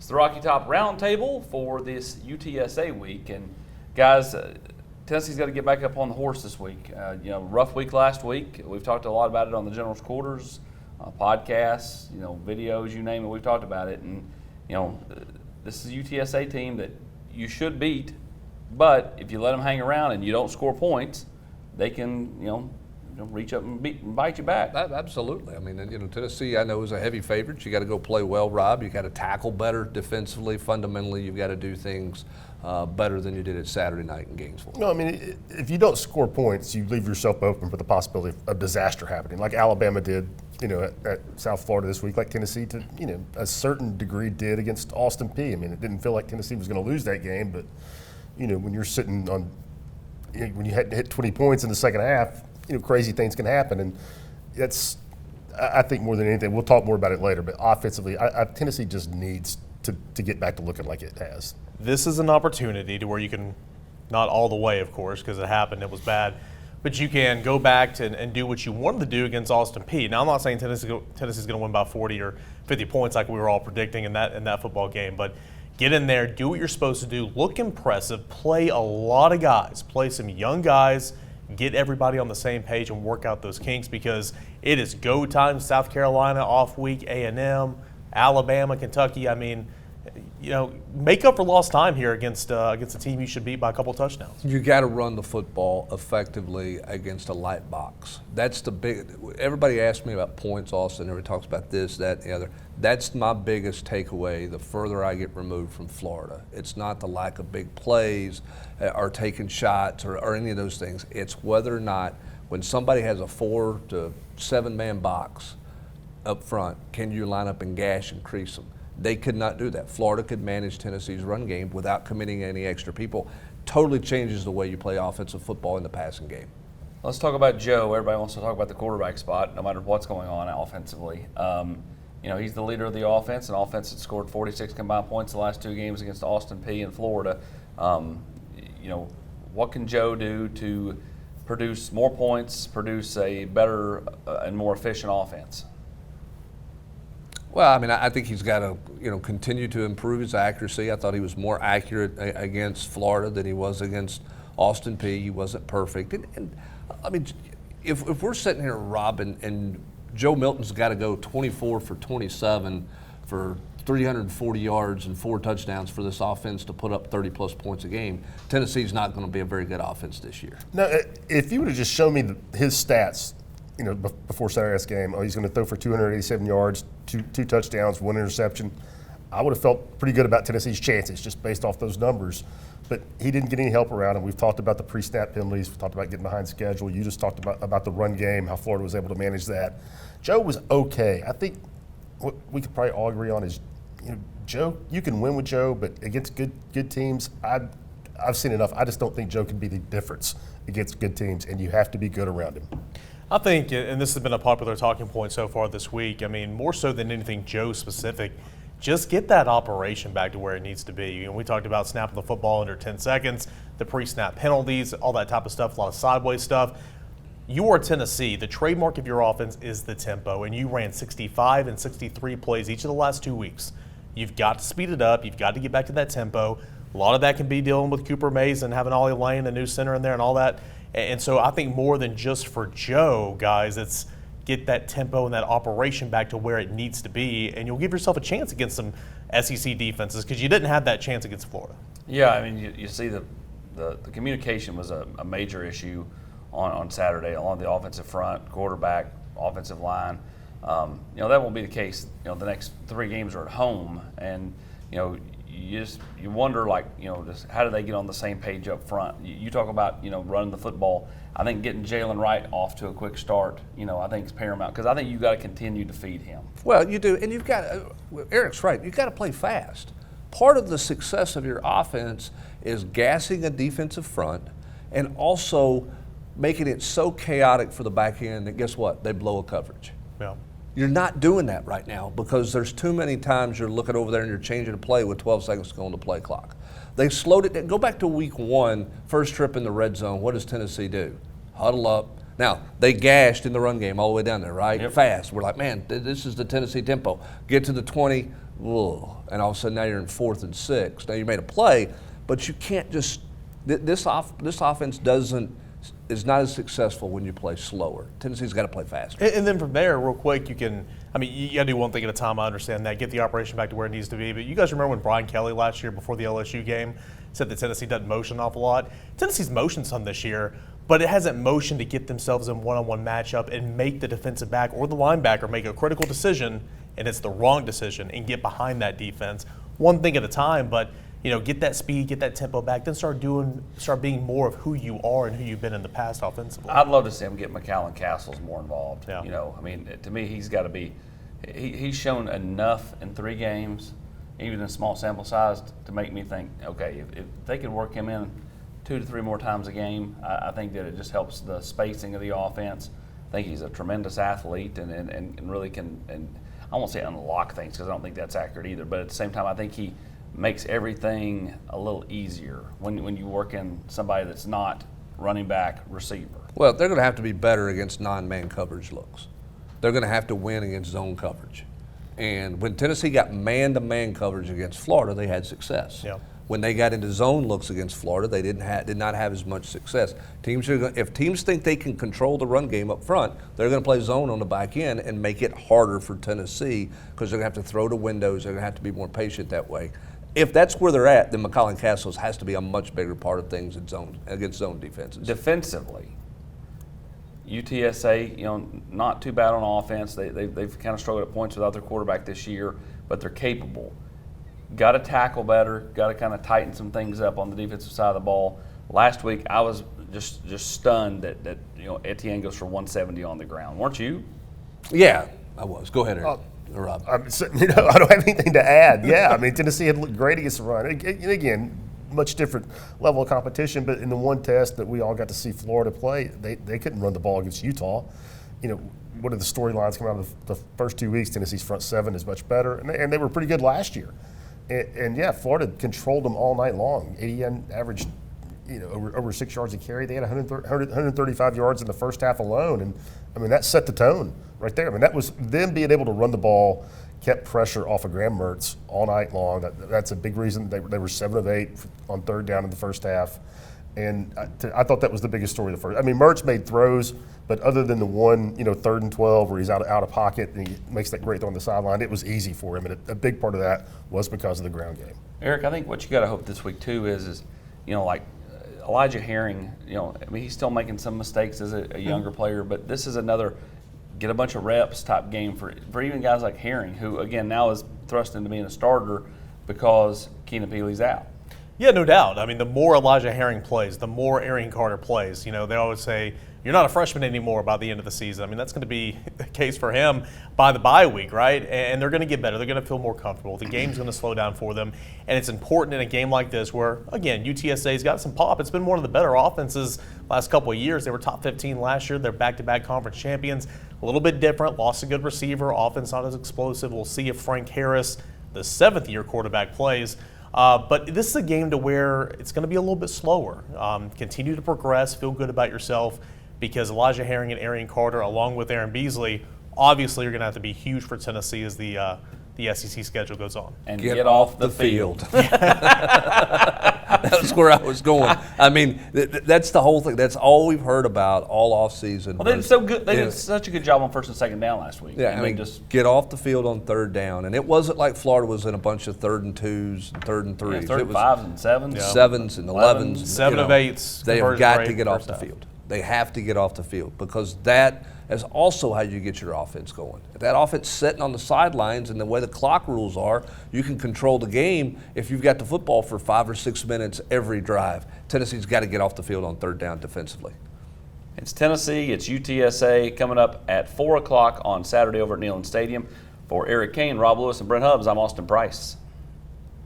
It's the Rocky Top Roundtable for this UTSA week. And guys, Tennessee's got to get back up on the horse this week. Rough week last week. We've talked a lot about it on the General's Quarters, podcasts, videos, you name it. We've talked about it. And, this is a UTSA team that you should beat. But if you let them hang around and you don't score points, they can, reach up and bite you back. Absolutely. I mean, Tennessee, I know, is a heavy favorite. You got to go play well, Rob. You got to tackle better defensively. Fundamentally, you've got to do things better than you did at Saturday night in Gainesville. No, I mean, if you don't score points, you leave yourself open for the possibility of disaster happening, like Alabama did, at South Florida this week, like Tennessee, to a certain degree did against Austin Peay. I mean, it didn't feel like Tennessee was going to lose that game, but when you're sitting on, when you had to hit 20 points in the second half, crazy things can happen, and that's, I think, more than anything. We'll talk more about it later, but offensively, Tennessee just needs to get back to looking like it has. This is an opportunity to where you can, not all the way, of course, because it happened, it was bad, but you can go back and do what you wanted to do against Austin Peay. Now, I'm not saying Tennessee's going to win by 40 or 50 points like we were all predicting in that football game, but get in there, do what you're supposed to do, look impressive, play a lot of guys, play some young guys, get everybody on the same page and work out those kinks, because it is go time. South Carolina off week, A&M, Alabama, Kentucky. I mean, make up for lost time here against a team you should beat by a couple touchdowns. You got to run the football effectively against a light box. That's the big. Everybody asks me about points, Austin. Everybody talks about this, that, the other. That's my biggest takeaway the further I get removed from Florida. It's not the lack of big plays or taking shots or any of those things. It's whether or not, when somebody has a 4 to 7 man box up front, can you line up and gash and crease them? They could not do that. Florida could manage Tennessee's run game without committing any extra people. Totally changes the way you play offensive football in the passing game. Let's talk about Joe. Everybody wants to talk about the quarterback spot, no matter what's going on offensively. He's the leader of the offense, and offense had scored 46 combined points the last 2 games against Austin Peay and Florida. What can Joe do to produce more points, produce a better and more efficient offense? Well, I mean, I think he's got to, continue to improve his accuracy. I thought he was more accurate against Florida than he was against Austin Peay. He wasn't perfect. And I mean, if we're sitting here, Rob, and Joe Milton's got to go 24 for 27 for 340 yards and 4 touchdowns for this offense to put up 30-plus points a game, Tennessee's not going to be a very good offense this year. Now, if you would have just shown me his stats, before Saturday's game, he's going to throw for 287 yards, two touchdowns, 1 interception, I would have felt pretty good about Tennessee's chances just based off those numbers. But he didn't get any help around him. We've talked about the pre-snap penalties. We've talked about getting behind schedule. You just talked about the run game, how Florida was able to manage that. Joe was okay. I think what we could probably all agree on is, Joe, you can win with Joe, but against good teams, I've seen enough. I just don't think Joe can be the difference against good teams, and you have to be good around him. I think, and this has been a popular talking point so far this week, I mean, more so than anything Joe specific, just get that operation back to where it needs to be. We talked about snapping the football under 10 seconds, the pre-snap penalties, all that type of stuff, a lot of sideways stuff. You are Tennessee. The trademark of your offense is the tempo, and you ran 65 and 63 plays each of the last 2 weeks. You've got to speed it up. You've got to get back to that tempo. A lot of that can be dealing with Cooper Mays and having Ollie Lane, a new center in there, and all that. And so I think more than just for Joe, guys, it's get that tempo and that operation back to where it needs to be, and you'll give yourself a chance against some SEC defenses, because you didn't have that chance against Florida. Yeah, I mean, you see the communication was a major issue on Saturday along the offensive front, quarterback, offensive line. That won't be the case. The next 3 games are at home, and you wonder, just how do they get on the same page up front? You talk about running the football. I think getting Jalen Wright off to a quick start, I think is paramount, because I think you've got to continue to feed him. Well, you do, and you've got Eric's right. You've got to play fast. Part of the success of your offense is gassing a defensive front, and also making it so chaotic for the back end that, guess what? They blow a coverage. Yeah. You're not doing that right now, because there's too many times you're looking over there and you're changing a play with 12 seconds to go on the play clock. They slowed it down. Go back to week 1, first trip in the red zone. What does Tennessee do? Huddle up. Now, they gashed in the run game all the way down there, right? Yep. Fast. We're like, man, this is the Tennessee tempo. Get to the 20, ugh, and all of a sudden now you're in 4th and 6. Now you made a play, but you can't just this offense is not as successful when you play slower. Tennessee's got to play faster. And then from there, real quick, you got to do one thing at a time. I understand that. Get the operation back to where it needs to be. But you guys remember when Brian Kelly last year before the LSU game said that Tennessee doesn't motion an awful lot? Tennessee's motioned some this year, but it hasn't motioned to get themselves in one-on-one matchup and make the defensive back or the linebacker make a critical decision, and it's the wrong decision, and get behind that defense. One thing at a time, but get that speed, get that tempo back, then start being more of who you are and who you've been in the past offensively. I'd love to see him get McAllen Castles more involved. Yeah. To me, he's got to be. He's shown enough in 3 games, even in small sample size, to make me think, okay, if they could work him in 2 to 3 more times a game, I think that it just helps the spacing of the offense. I think he's a tremendous athlete and really can, and I won't say unlock things because I don't think that's accurate either, but at the same time, I think he makes everything a little easier when you work in somebody that's not running back receiver. Well, they're going to have to be better against non-man coverage looks. They're going to have to win against zone coverage. And when Tennessee got man-to-man coverage against Florida, they had success. Yeah. When they got into zone looks against Florida, they did not have as much success. If teams think they can control the run game up front, they're going to play zone on the back end and make it harder for Tennessee because they're going to have to throw to windows. They're going to have to be more patient that way. If that's where they're at, then McAllen Castles has to be a much bigger part of things against zone defenses. Defensively, UTSA, not too bad on offense. They've kind of struggled at points without their quarterback this year, but they're capable. Got to tackle better. Got to kind of tighten some things up on the defensive side of the ball. Last week, I was just stunned that Etienne goes for 170 on the ground. Weren't you? Yeah, I was. Go ahead, Eric. Rob. I don't have anything to add. Yeah, Tennessee had looked great against the run. And again, much different level of competition, but in the one test that we all got to see Florida play, they couldn't run the ball against Utah. One of the storylines coming out of the first 2 weeks, Tennessee's front 7 is much better, and they were pretty good last year. And yeah, Florida controlled them all night long. ADN averaged, over 6 yards a carry. They had 135 yards in the first half alone, and that set the tone right there. That was them being able to run the ball, kept pressure off of Graham Mertz all night long. That's a big reason they were 7 of 8 on 3rd down in the first half. And I thought that was the biggest story of the first. Mertz made throws, but other than the one, 3rd and 12 where he's out of pocket and he makes that great throw on the sideline, it was easy for him. And a big part of that was because of the ground game. Eric, I think what you got to hope this week too is like Elijah Herring. He's still making some mistakes as a younger player, but this is another get a bunch of reps type game for even guys like Herring, who again now is thrust into being a starter because Keenan Peely's out. Yeah, no doubt. The more Elijah Herring plays, the more Arian Carter plays. They always say, you're not a freshman anymore by the end of the season. That's going to be the case for him by the bye week, right? And they're going to get better. They're going to feel more comfortable. The game's going to slow down for them. And it's important in a game like this where, again, UTSA's got some pop. It's been one of the better offenses last couple of years. They were top 15 last year. They're back-to-back conference champions. A little bit different. Lost a good receiver. Offense not as explosive. We'll see if Frank Harris, the 7th-year quarterback, plays. But this is a game to where it's going to be a little bit slower. Continue to progress, feel good about yourself, because Elijah Herring and Arian Carter, along with Aaron Beasley, obviously are going to have to be huge for Tennessee as the SEC schedule goes on. And get off the field. That's where I was going. That's the whole thing. That's all we've heard about all offseason. Well, they did so good. They did such a good job on 1st and 2nd down last week. Yeah, just get off the field on 3rd down. And it wasn't like Florida was in a bunch of 3rd and 2s and 3rd and 3s. Yeah, 3rd and 5s and 7s. Yeah. 7s and 11s. 7 of 8s. They have got to get off the field. They have to get off the field because that is also how you get your offense going. If that offense sitting on the sidelines and the way the clock rules are, you can control the game if you've got the football for 5 or 6 minutes every drive. Tennessee's got to get off the field on 3rd down defensively. It's Tennessee, it's UTSA coming up at 4 o'clock on Saturday over at Neyland Stadium. For Eric Kane, Rob Lewis, and Brent Hubbs, I'm Austin Price.